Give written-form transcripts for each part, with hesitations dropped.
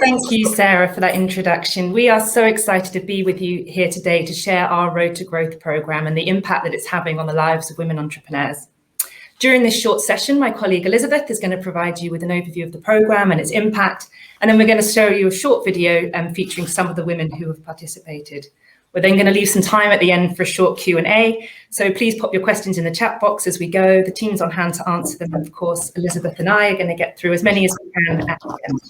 Thank you, Sarah, for that introduction. We are so excited to be with you here today to share our Road to Growth programme and the impact that it's having on the lives of women entrepreneurs. During this short session, my colleague Elizabeth is going to provide you with an overview of the programme and its impact, and then we're going to show you a short video featuring some of the women who have participated. We're then going to leave some time at the end for a short Q&A, so please pop your questions in the chat box as we go. The team's on hand to answer them, and of course, Elizabeth and I are going to get through as many as we can at the end.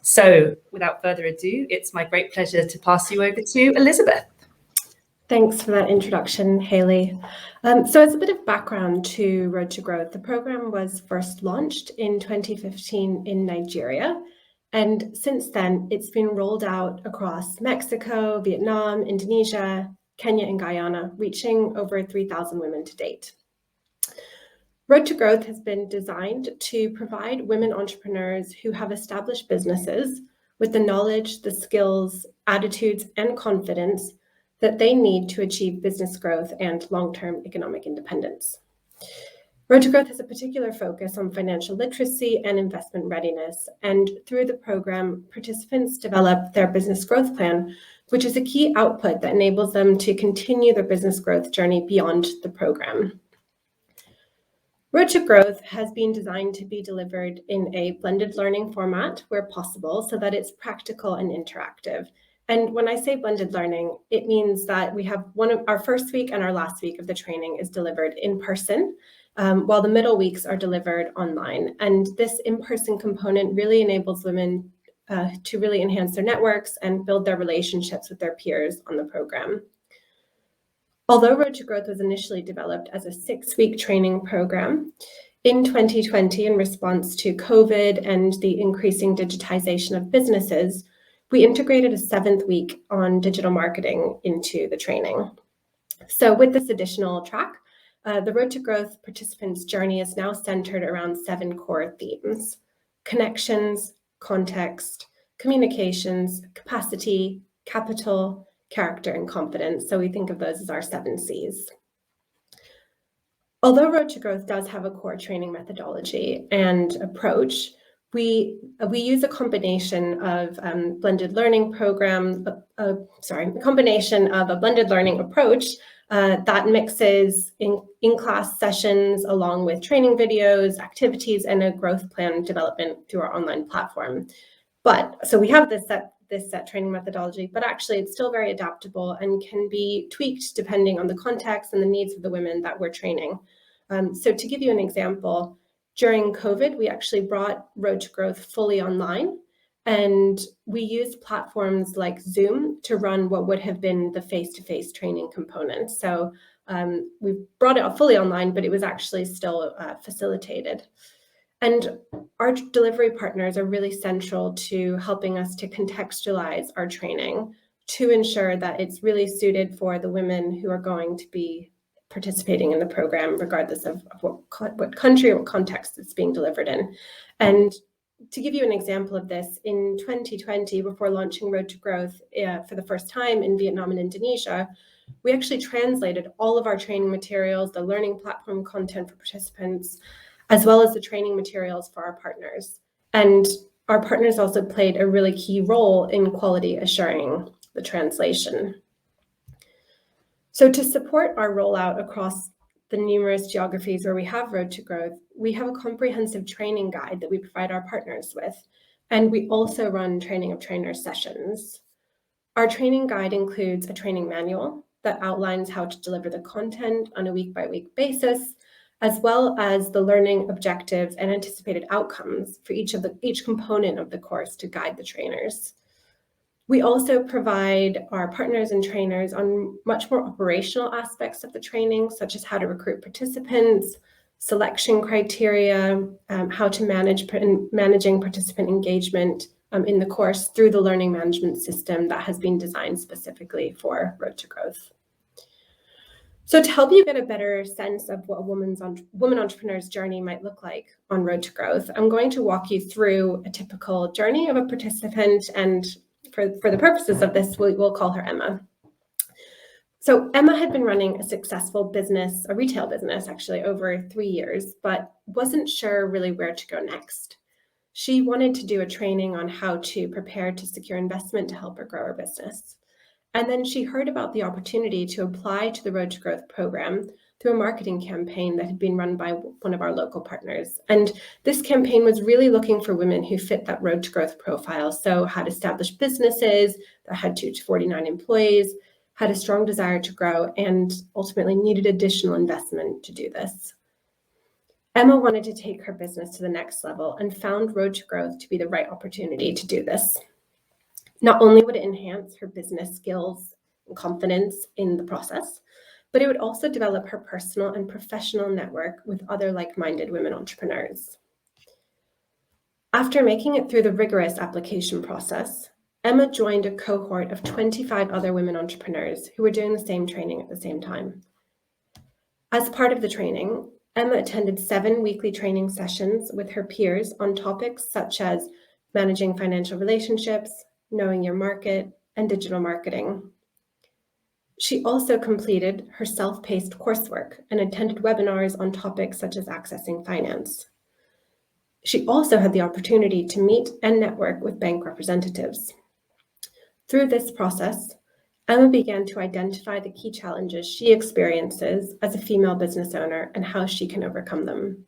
So without further ado, it's my great pleasure to pass you over to Elizabeth. Thanks for that introduction, Hayley. So as a bit of background to Road to Growth, the program was first launched in 2015 in Nigeria. And since then, it's been rolled out across Mexico, Vietnam, Indonesia, Kenya, and Guyana, reaching over 3,000 women to date. Road to Growth has been designed to provide women entrepreneurs who have established businesses with the knowledge, the skills, attitudes, and confidence that they need to achieve business growth and long-term economic independence. Road to Growth has a particular focus on financial literacy and investment readiness, and through the program, participants develop their business growth plan, which is a key output that enables them to continue their business growth journey beyond the program. Road to Growth has been designed to be delivered in a blended learning format where possible, so that it's practical and interactive. And when I say blended learning, it means that we have our first week and our last week of the training is delivered in person, while the middle weeks are delivered online. And this in-person component really enables women to really enhance their networks and build their relationships with their peers on the program. Although Road to Growth was initially developed as a 6-week training program, in 2020, in response to COVID and the increasing digitization of businesses, we integrated a 7th week on digital marketing into the training. So with this additional track, the Road to Growth participants' journey is now centered around 7 core themes: connections, context, communications, capacity, capital, character, and confidence. So we think of those as our 7 C's. Although Road to Growth does have a core training methodology and approach, we use a combination of blended learning approach that mixes in-class sessions along with training videos, activities, and a growth plan development through our online platform. So we have this set training methodology, but actually it's still very adaptable and can be tweaked depending on the context and the needs of the women that we're training. So to give you an example, during COVID, we actually brought Road to Growth fully online, and we used platforms like Zoom to run what would have been the face-to-face training component. So we brought it fully online, but it was actually still facilitated. And our delivery partners are really central to helping us to contextualize our training to ensure that it's really suited for the women who are going to be participating in the program, regardless of what country or what context it's being delivered in. And to give you an example of this, in 2020, before launching Road to Growth for the first time in Vietnam and Indonesia, we actually translated all of our training materials, the learning platform content for participants, as well as the training materials for our partners. And our partners also played a really key role in quality assuring the translation. So to support our rollout across the numerous geographies where we have Road to Growth, we have a comprehensive training guide that we provide our partners with. And we also run training of trainers sessions. Our training guide includes a training manual that outlines how to deliver the content on a week-by-week basis, as well as the learning objectives and anticipated outcomes for each component of the course to guide the trainers. We also provide our partners and trainers on much more operational aspects of the training, such as how to recruit participants, selection criteria, how to managing participant engagement in the course through the learning management system that has been designed specifically for Road to Growth. So to help you get a better sense of what a woman entrepreneur's journey might look like on Road to Growth, I'm going to walk you through a typical journey of a participant, and for the purposes of this, we'll call her Emma. So Emma had been running a successful business, a retail business actually, over 3 years, but wasn't sure really where to go next. She wanted to do a training on how to prepare to secure investment to help her grow her business. And then she heard about the opportunity to apply to the Road to Growth program through a marketing campaign that had been run by one of our local partners. And this campaign was really looking for women who fit that Road to Growth profile. So had established businesses that had 2 to 49 employees, had a strong desire to grow, and ultimately needed additional investment to do this. Emma wanted to take her business to the next level and found Road to Growth to be the right opportunity to do this. Not only would it enhance her business skills and confidence in the process, but it would also develop her personal and professional network with other like-minded women entrepreneurs. After making it through the rigorous application process, Emma joined a cohort of 25 other women entrepreneurs who were doing the same training at the same time. As part of the training, Emma attended 7 weekly training sessions with her peers on topics such as managing financial relationships, knowing your market, and digital marketing. She also completed her self-paced coursework and attended webinars on topics such as accessing finance. She also had the opportunity to meet and network with bank representatives. Through this process, Emma began to identify the key challenges she experiences as a female business owner and how she can overcome them.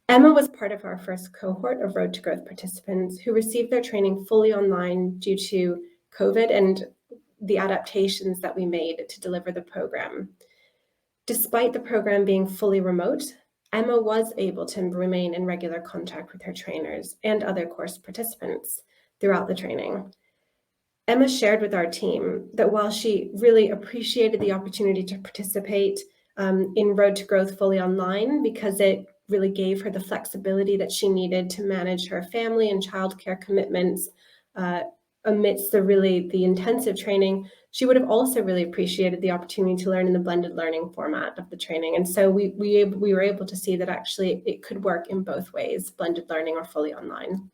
Emma was part of our first cohort of Road to Growth participants who received their training fully online due to COVID and the adaptations that we made to deliver the program. Despite the program being fully remote, Emma was able to remain in regular contact with her trainers and other course participants throughout the training. Emma shared with our team that while she really appreciated the opportunity to participate in Road to Growth fully online because it really gave her the flexibility that she needed to manage her family and childcare commitments amidst the intensive training, she would have also really appreciated the opportunity to learn in the blended learning format of the training. And so we were able to see that actually it could work in both ways, blended learning or fully online.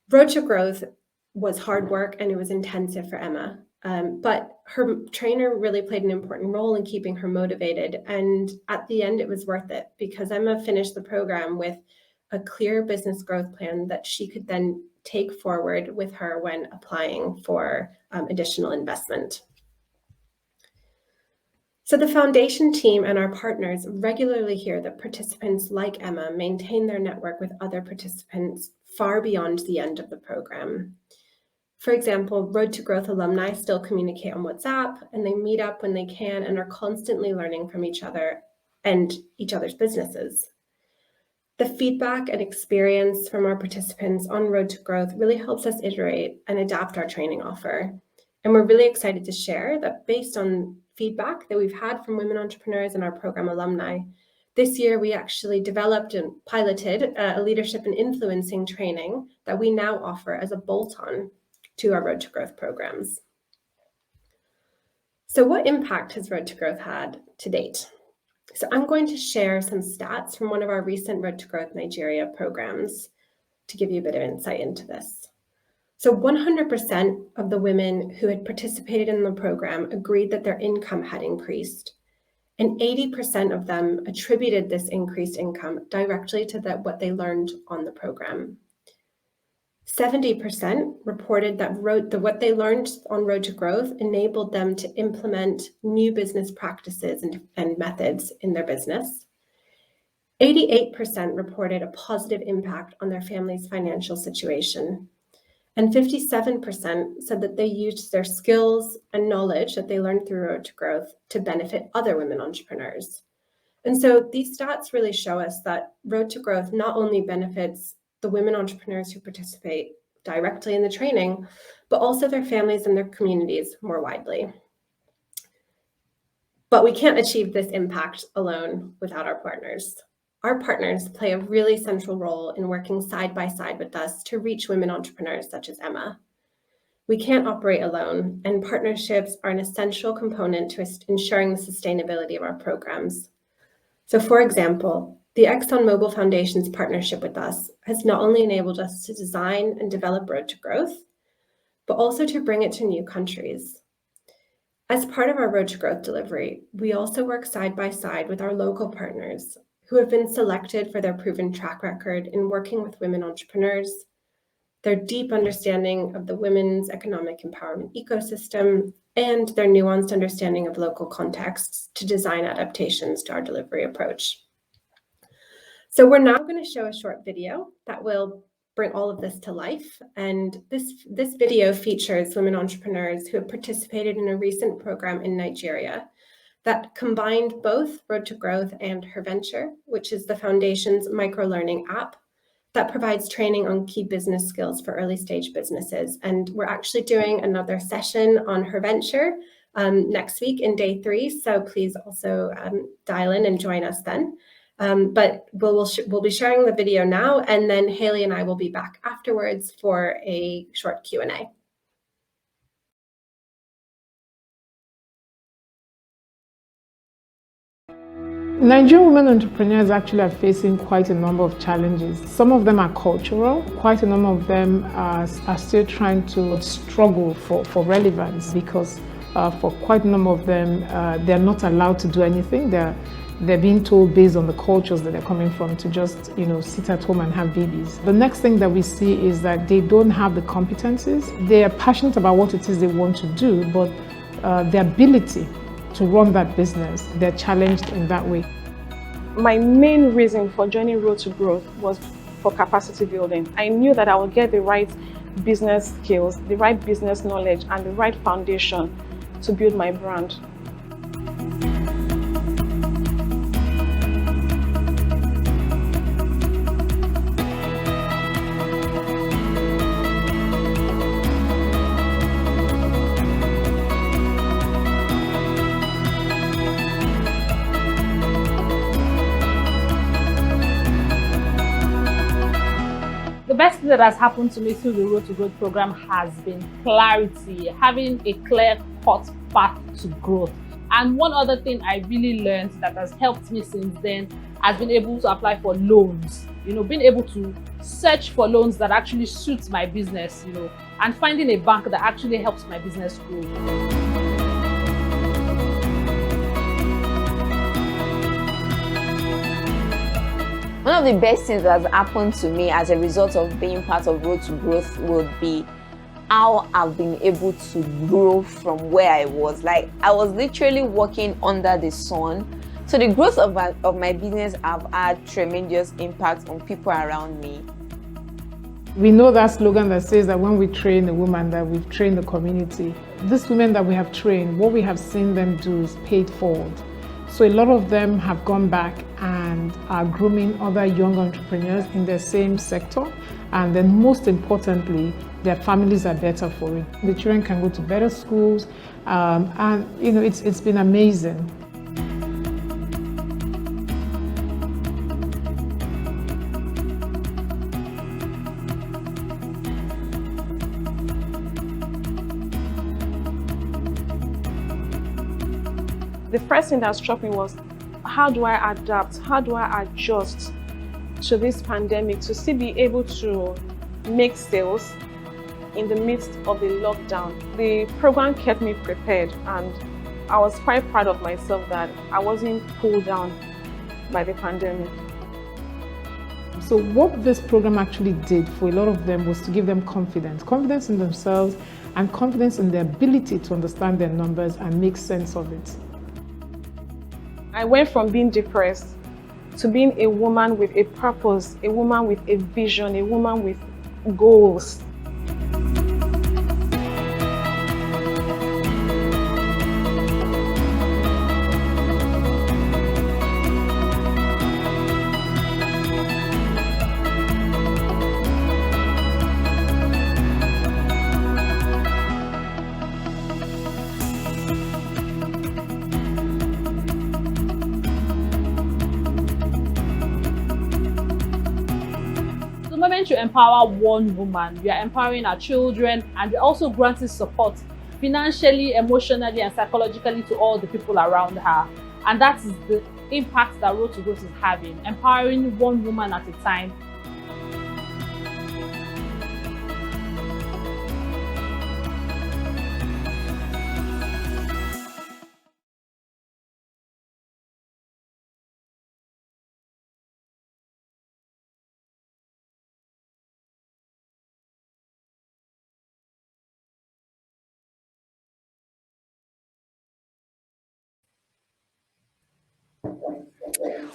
Road to Growth was hard work and it was intensive for Emma. But her trainer really played an important role in keeping her motivated. And at the end, it was worth it because Emma finished the program with a clear business growth plan that she could then take forward with her when applying for additional investment. So the foundation team and our partners regularly hear that participants like Emma maintain their network with other participants far beyond the end of the program. For example, Road to Growth alumni still communicate on WhatsApp and they meet up when they can and are constantly learning from each other and each other's businesses. The feedback and experience from our participants on Road to Growth really helps us iterate and adapt our training offer. And we're really excited to share that based on feedback that we've had from women entrepreneurs and our program alumni, this year we actually developed and piloted a leadership and influencing training that we now offer as a bolt-on to our Road to Growth programs. So what impact has Road to Growth had to date? So I'm going to share some stats from one of our recent Road to Growth Nigeria programs to give you a bit of insight into this. So 100% of the women who had participated in the program agreed that their income had increased, and 80% of them attributed this increased income directly to what they learned on the program. 70% reported that what they learned on Road to Growth enabled them to implement new business practices and methods in their business. 88% reported a positive impact on their family's financial situation. And 57% said that they used their skills and knowledge that they learned through Road to Growth to benefit other women entrepreneurs. And so these stats really show us that Road to Growth not only benefits the women entrepreneurs who participate directly in the training, but also their families and their communities more widely. But we can't achieve this impact alone without our partners. Our partners play a really central role in working side by side with us to reach women entrepreneurs such as Emma. We can't operate alone, and partnerships are an essential component to ensuring the sustainability of our programs. So for example, the ExxonMobil Foundation's partnership with us has not only enabled us to design and develop Road to Growth, but also to bring it to new countries. As part of our Road to Growth delivery, we also work side by side with our local partners who have been selected for their proven track record in working with women entrepreneurs, their deep understanding of the women's economic empowerment ecosystem, and their nuanced understanding of local contexts to design adaptations to our delivery approach. So we're now going to show a short video that will bring all of this to life. And this video features women entrepreneurs who have participated in a recent program in Nigeria that combined both Road to Growth and Her Venture, which is the foundation's micro-learning app that provides training on key business skills for early stage businesses. And we're actually doing another session on Her Venture next week in day 3. So please also dial in and join us then. But we'll be sharing the video now, and then Haley and I will be back afterwards for a short Q&A. Nigerian women entrepreneurs actually are facing quite a number of challenges. Some of them are cultural. Quite a number of them are still trying to struggle for relevance, because for quite a number of them, they're not allowed to do anything. They're being told, based on the cultures that they're coming from, to just sit at home and have babies. The next thing that we see is that they don't have the competencies. They are passionate about what it is they want to do, but their ability to run that business, they're challenged in that way. My main reason for joining Road to Growth was for capacity building. I knew that I would get the right business skills, the right business knowledge, and the right foundation to build my brand. The best thing that has happened to me through the Road to Growth program has been clarity, having a clear-cut path to growth. And one other thing I really learned that has helped me since then has been able to apply for loans. Being able to search for loans that actually suits my business, and finding a bank that actually helps my business grow. One of the best things that has happened to me as a result of being part of Road to Growth would be how I've been able to grow from where I was. Like, I was literally working under the sun. So the growth of my business have had tremendous impact on people around me. We know that slogan that says that when we train a woman, that we've trained the community. These women that we have trained, what we have seen them do is pay it forward. So a lot of them have gone back and are grooming other young entrepreneurs in the same sector. And then most importantly, their families are better for it. The children can go to better schools, and it's been amazing. The first thing that struck me was, how do I adapt? How do I adjust to this pandemic to still be able to make sales in the midst of the lockdown? The program kept me prepared, and I was quite proud of myself that I wasn't pulled down by the pandemic. So what this program actually did for a lot of them was to give them confidence in themselves, and confidence in their ability to understand their numbers and make sense of it. I went from being depressed to being a woman with a purpose, a woman with a vision, a woman with goals. The moment you empower one woman, you are empowering our children, and you're also granting support financially, emotionally, and psychologically to all the people around her. And that is the impact that Road to Growth is having, empowering one woman at a time.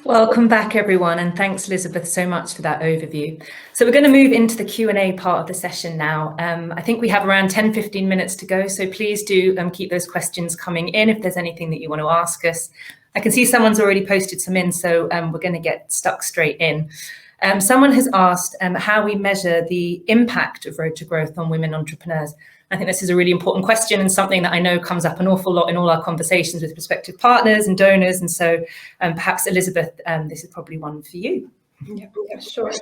Welcome back, everyone, and thanks, Elizabeth, so much for that overview. So we're going to move into the Q&A part of the session now. I think we have around 10-15 minutes to go, so please do keep those questions coming in if there's anything that you want to ask us. I can see someone's already posted some in, so we're going to get stuck straight in. Someone has asked how we measure the impact of Road to Growth on women entrepreneurs. I think this is a really important question and something that I know comes up an awful lot in all our conversations with prospective partners and donors. And so perhaps, Elizabeth, this is probably one for you. Yeah, sure.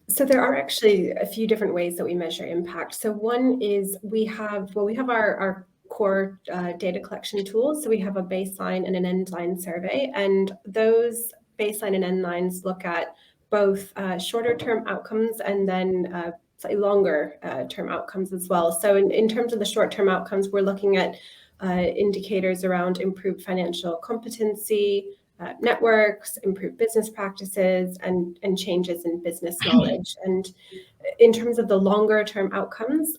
So there are actually a few different ways that we measure impact. So one is we have our core data collection tools. So we have a baseline and an endline survey, and those baseline and endlines look at both shorter term outcomes and then slightly longer term outcomes as well. So in terms of the short term outcomes, we're looking at indicators around improved financial competency, networks, improved business practices, and changes in business knowledge. And in terms of the longer term outcomes,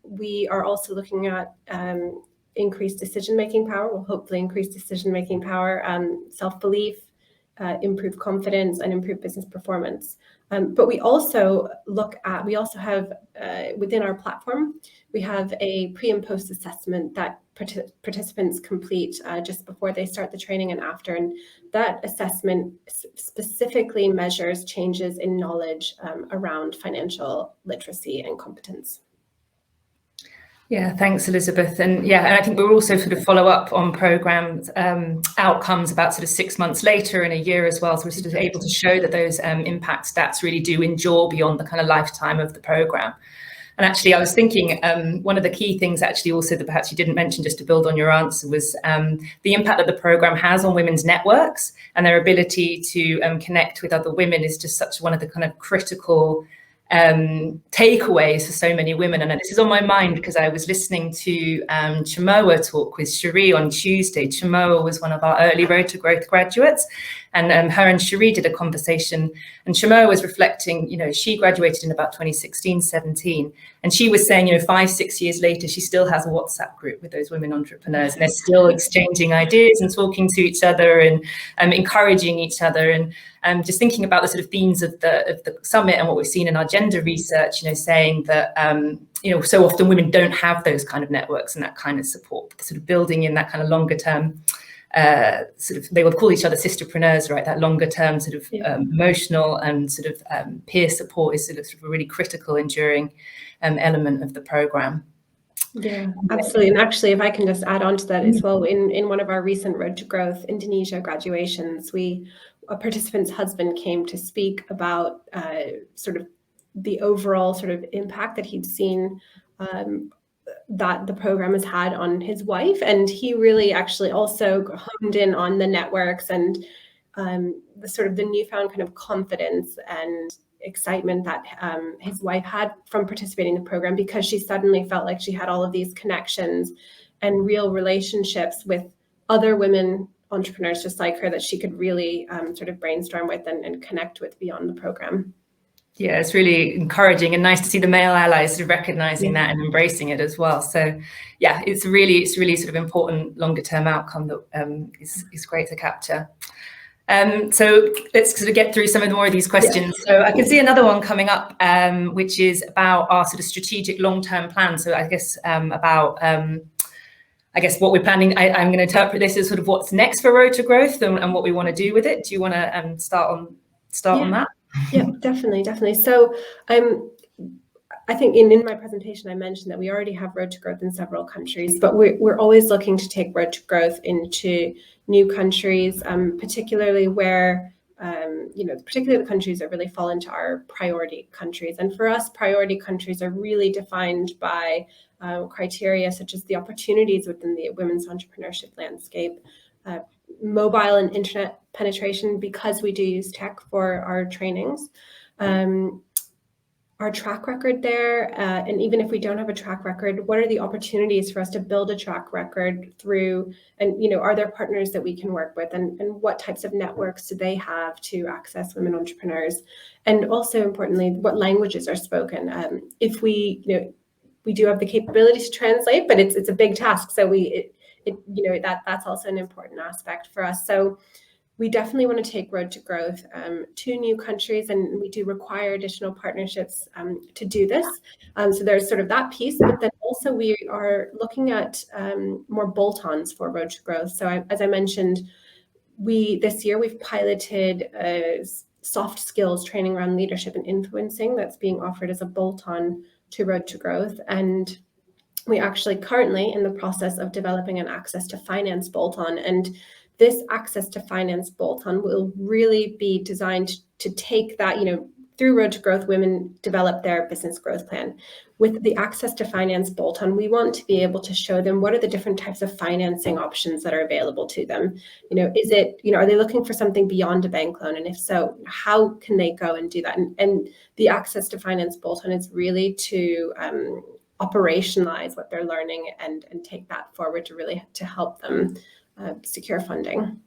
we are also looking at increased decision-making power, well, hopefully increased decision-making power, self-belief, improved confidence, and improved business performance. But we also have within our platform, we have a pre and post assessment that participants complete just before they start the training and after. And that assessment specifically measures changes in knowledge around financial literacy and competence. Yeah, thanks, Elizabeth. And yeah, and I think we'll also sort of follow up on programs outcomes about sort of 6 months later and a year as well. So we're sort of able to show that those impact stats really do endure beyond the kind of lifetime of the program. And actually, I was thinking one of the key things actually also that perhaps you didn't mention, just to build on your answer, was the impact that the program has on women's networks and their ability to connect with other women is just such one of the kind of critical takeaways for so many women. And this is on my mind because I was listening to Chimoa talk with Cherie on Tuesday. Chimoa was one of our early Road to Growth graduates, and her and Cherie did a conversation, and Chimoa was reflecting, she graduated in about 2016, 17, and she was saying, 5-6 years later, she still has a WhatsApp group with those women entrepreneurs, and they're still exchanging ideas and talking to each other and encouraging each other. And just thinking about the sort of themes of the summit and what we've seen in our gender research, saying that, so often women don't have those kind of networks and that kind of support, sort of building in that kind of longer term, they would call each other sisterpreneurs, right? That longer term sort of emotional and sort of peer support is sort of a really critical, enduring element of the program. Yeah, absolutely. And actually, if I can just add on to that as well, in one of our recent Road to Growth Indonesia graduations, a participant's husband came to speak about sort of the overall sort of impact that he'd seen that the program has had on his wife. And he really actually also honed in on the networks and the sort of the newfound kind of confidence and excitement that his wife had from participating in the program, because she suddenly felt like she had all of these connections and real relationships with other women entrepreneurs just like her that she could really sort of brainstorm with and connect with beyond the program. Yeah, it's really encouraging and nice to see the male allies sort of recognizing that and embracing it as well. So yeah, it's really sort of important longer term outcome that is great to capture. So let's sort of get through some of more of these questions. Yeah. So I can see another one coming up, which is about our sort of strategic long-term plan. So I guess what we're planning, I'm going to interpret this as sort of what's next for Road to Growth and what we want to do with it. Do you want to start on that? Yeah, definitely. So I think in my presentation, I mentioned that we already have Road to Growth in several countries, but we're always looking to take Road to Growth into new countries, particularly where, particularly the countries that really fall into our priority countries. And for us, priority countries are really defined by criteria such as the opportunities within the women's entrepreneurship landscape, mobile and internet penetration, because we do use tech for our trainings, our track record there, and even if we don't have a track record, what are the opportunities for us to build a track record through, and are there partners that we can work with, and what types of networks do they have to access women entrepreneurs, and also importantly, what languages are spoken. If we do have the capability to translate, but it's a big task, so that's also an important aspect for us. So we definitely want to take Road to Growth to new countries, and we do require additional partnerships to do this. So there's sort of that piece, but then also we are looking at more bolt-ons for Road to Growth. So as I mentioned, this year we've piloted soft skills training around leadership and influencing that's being offered as a bolt-on to Road to Growth. And we actually currently in the process of developing an access to finance bolt-on. And this access to finance bolt-on will really be designed to take that, through Road to Growth, women develop their business growth plan. With the access to finance bolt-on, we want to be able to show them what are the different types of financing options that are available to them. Are they looking for something beyond a bank loan? And if so, how can they go and do that? And the access to finance bolt-on is really to operationalize what they're learning and take that forward to help them secure funding.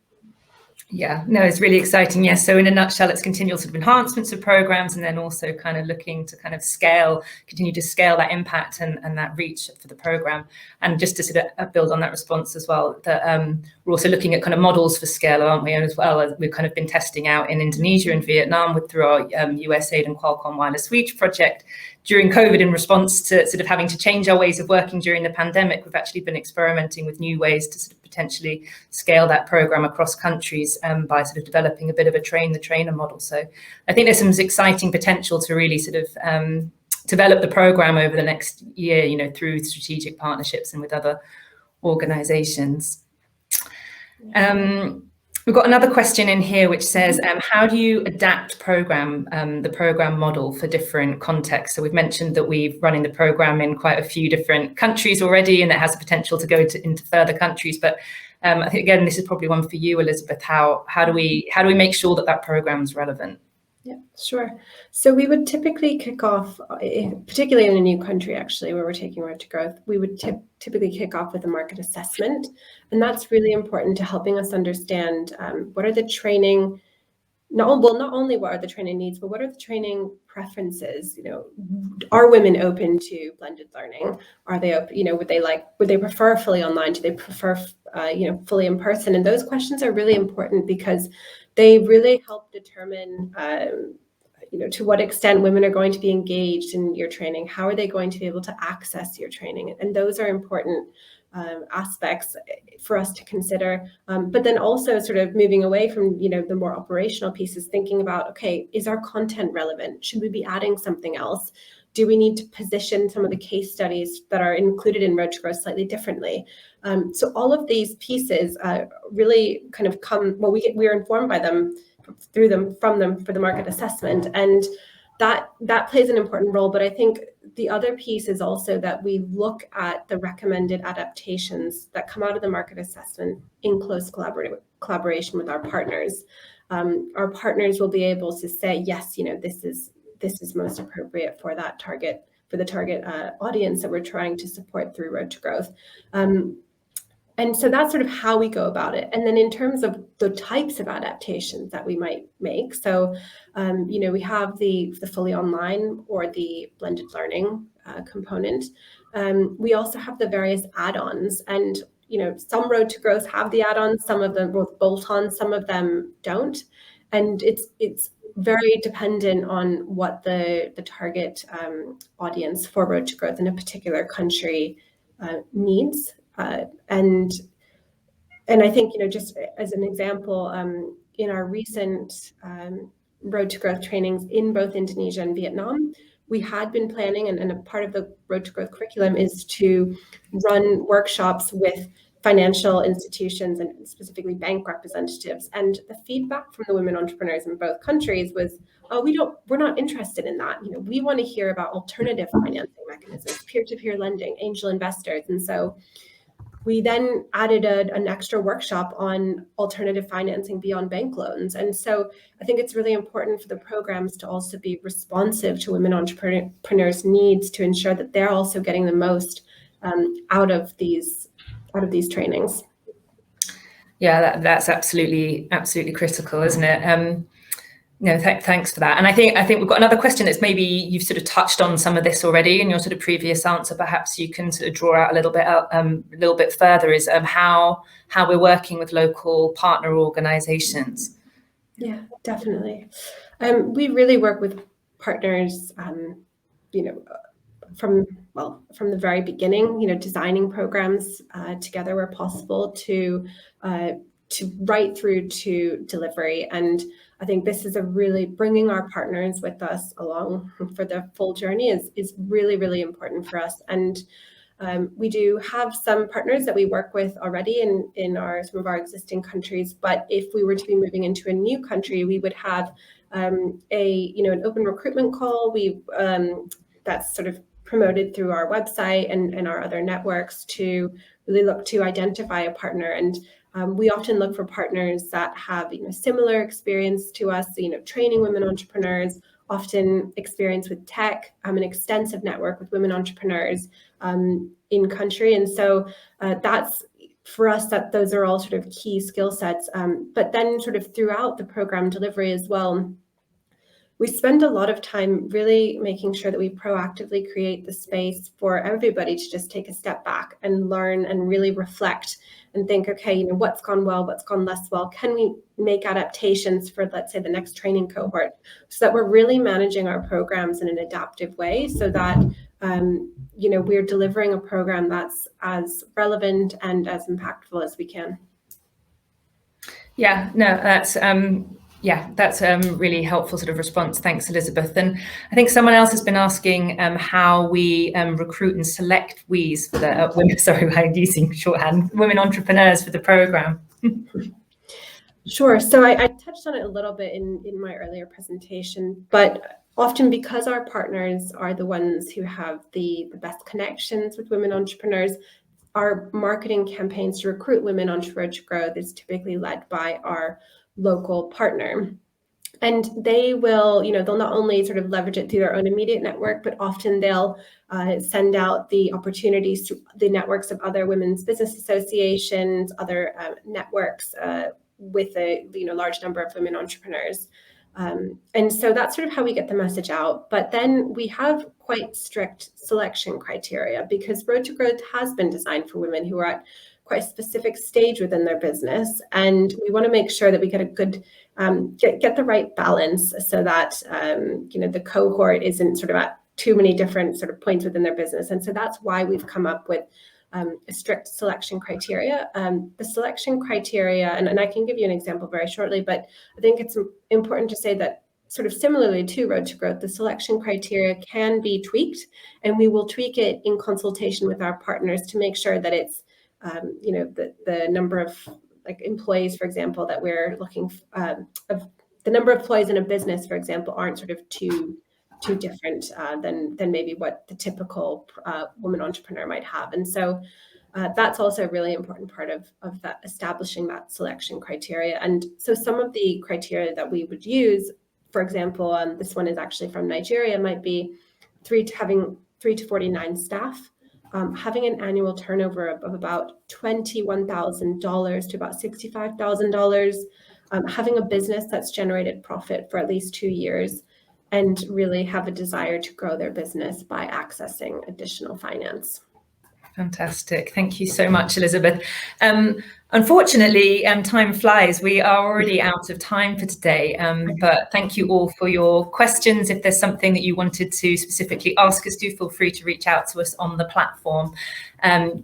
Yeah, no, it's really exciting. Yes. So in a nutshell, it's continual sort of enhancements of programs, and then also kind of looking to kind of continue to scale that impact and that reach for the program. And just to sort of build on that response as well, that we're also looking at kind of models for scale, aren't we? And as well as we've kind of been testing out in Indonesia and Vietnam through our USAID and Qualcomm Wireless Reach project. During COVID, in response to sort of having to change our ways of working during the pandemic, we've actually been experimenting with new ways to sort of potentially scale that program across countries by sort of developing a bit of a train the trainer model. So I think there's some exciting potential to really sort of develop the program over the next year, through strategic partnerships and with other organizations. We've got another question in here which says, how do you adapt the program model for different contexts? So we've mentioned that we're running the program in quite a few different countries already, and it has the potential to go into further countries. But I think, again, this is probably one for you, Elizabeth. How do we make sure that program is relevant? Yeah, sure. So we would typically kick off, particularly in a new country, actually, where we're taking Road to Growth, we would typically kick off with a market assessment. And that's really important to helping us understand what are the training, not only what are the training needs, but what are the training preferences? Are women open to blended learning? Are they open, would they prefer fully online? Do they prefer, fully in person? And those questions are really important because they really help determine, to what extent women are going to be engaged in your training. How are they going to be able to access your training? And those are important aspects for us to consider. But then also sort of moving away from, the more operational pieces, thinking about, okay, is our content relevant? Should we be adding something else? Do we need to position some of the case studies that are included in Road to Growth slightly differently? So all of these pieces really kind of we're informed by them, from them for the market assessment. And that plays an important role. But I think the other piece is also that we look at the recommended adaptations that come out of the market assessment in close collaboration with our partners. Our partners will be able to say, yes, this is most appropriate for that target, for the target audience that we're trying to support through Road to Growth. And so that's sort of how we go about it. And then in terms of the types of adaptations that we might make, so, we have the fully online or the blended learning component. We also have the various add-ons, and, some Road to Growth have the add-ons, some of them both bolt-ons, some of them don't. And it's very dependent on what the target audience for Road to Growth in a particular country needs. And I think, just as an example, in our recent Road to Growth trainings in both Indonesia and Vietnam, we had been planning, and a part of the Road to Growth curriculum is to run workshops with financial institutions and specifically bank representatives. And the feedback from the women entrepreneurs in both countries was, we're not interested in that. We want to hear about alternative financing mechanisms, peer-to-peer lending, angel investors. And so we then added an extra workshop on alternative financing beyond bank loans. And so I think it's really important for the programs to also be responsive to women entrepreneurs' needs to ensure that they're also getting the most out of these trainings. Yeah, that's absolutely critical, isn't it? No, thanks for that. And I think we've got another question that's maybe you've sort of touched on some of this already in your sort of previous answer. Perhaps you can sort of draw out a little bit further, is how we're working with local partner organisations. Yeah, definitely. We really work with partners, from the very beginning, designing programs together where possible to right through to delivery. And I think this is really bringing our partners with us along for the full journey is really, really important for us. And we do have some partners that we work with already in some of our existing countries. But if we were to be moving into a new country, we would have an open recruitment call. That's sort of promoted through our website and our other networks to really look to identify a partner. And we often look for partners that have similar experience to us, training women entrepreneurs, often experience with tech, an extensive network with women entrepreneurs in country. And so that's for us, that those are all sort of key skill sets. But then sort of throughout the program delivery as well, we spend a lot of time really making sure that we proactively create the space for everybody to just take a step back and learn and really reflect and think, okay, what's gone well, what's gone less well? Can we make adaptations for, let's say, the next training cohort, so that we're really managing our programs in an adaptive way, so that we're delivering a program that's as relevant and as impactful as we can. Yeah, no, that's really helpful sort of response. Thanks, Elizabeth. And I think someone else has been asking how we recruit and select WEs for the women. Sorry, I'm using shorthand. Women entrepreneurs for the program. Sure. So I touched on it a little bit in my earlier presentation, but often because our partners are the ones who have the best connections with women entrepreneurs, our marketing campaigns to recruit women onto Road to Growth is typically led by our local partner. And they will, they'll not only sort of leverage it through their own immediate network, but often they'll send out the opportunities to the networks of other women's business associations, other networks with a large number of women entrepreneurs. And so that's sort of how we get the message out. But then we have quite strict selection criteria, because Road to Growth has been designed for women who are at quite a specific stage within their business. And we want to make sure that we get a good, get the right balance, so that, the cohort isn't sort of at too many different sort of points within their business. And so that's why we've come up with a strict selection criteria. The selection criteria, and I can give you an example very shortly, but I think it's important to say that sort of similarly to Road to Growth, the selection criteria can be tweaked, and we will tweak it in consultation with our partners to make sure that it's, the number of employees, for example, that we're looking of the number of employees in a business, for example, aren't sort of too different than maybe what the typical woman entrepreneur might have. And so that's also a really important part of that, establishing that selection criteria. And so some of the criteria that we would use, for example, this one is actually from Nigeria, might be having 3 to 49 staff, having an annual turnover of about $21,000 to about $65,000, having a business that's generated profit for at least 2 years, and really have a desire to grow their business by accessing additional finance. Fantastic. Thank you so much, Elizabeth. Unfortunately, time flies. We are already out of time for today, but thank you all for your questions. If there's something that you wanted to specifically ask us, do feel free to reach out to us on the platform.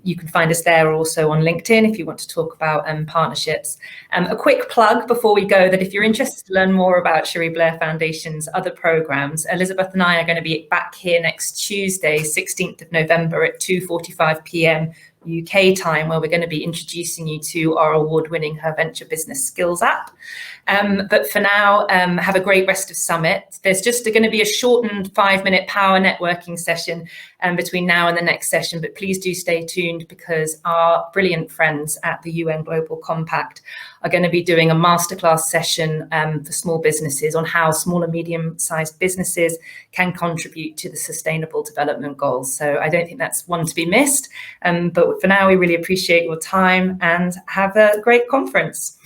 You can find us there, or also on LinkedIn if you want to talk about partnerships. A quick plug before we go, that if you're interested to learn more about Cherie Blair Foundation's other programs, Elizabeth and I are going to be back here next Tuesday, 16th of November at 2:45 p.m. UK time, where we're going to be introducing you to our award-winning Her Venture Business Skills app. But for now, have a great rest of Summit. There's just going to be a shortened 5-minute power networking session between now and the next session, but please do stay tuned, because our brilliant friends at the UN Global Compact are going to be doing a masterclass session for small businesses on how small and medium-sized businesses can contribute to the Sustainable Development Goals. So I don't think that's one to be missed. But for now, we really appreciate your time, and have a great conference.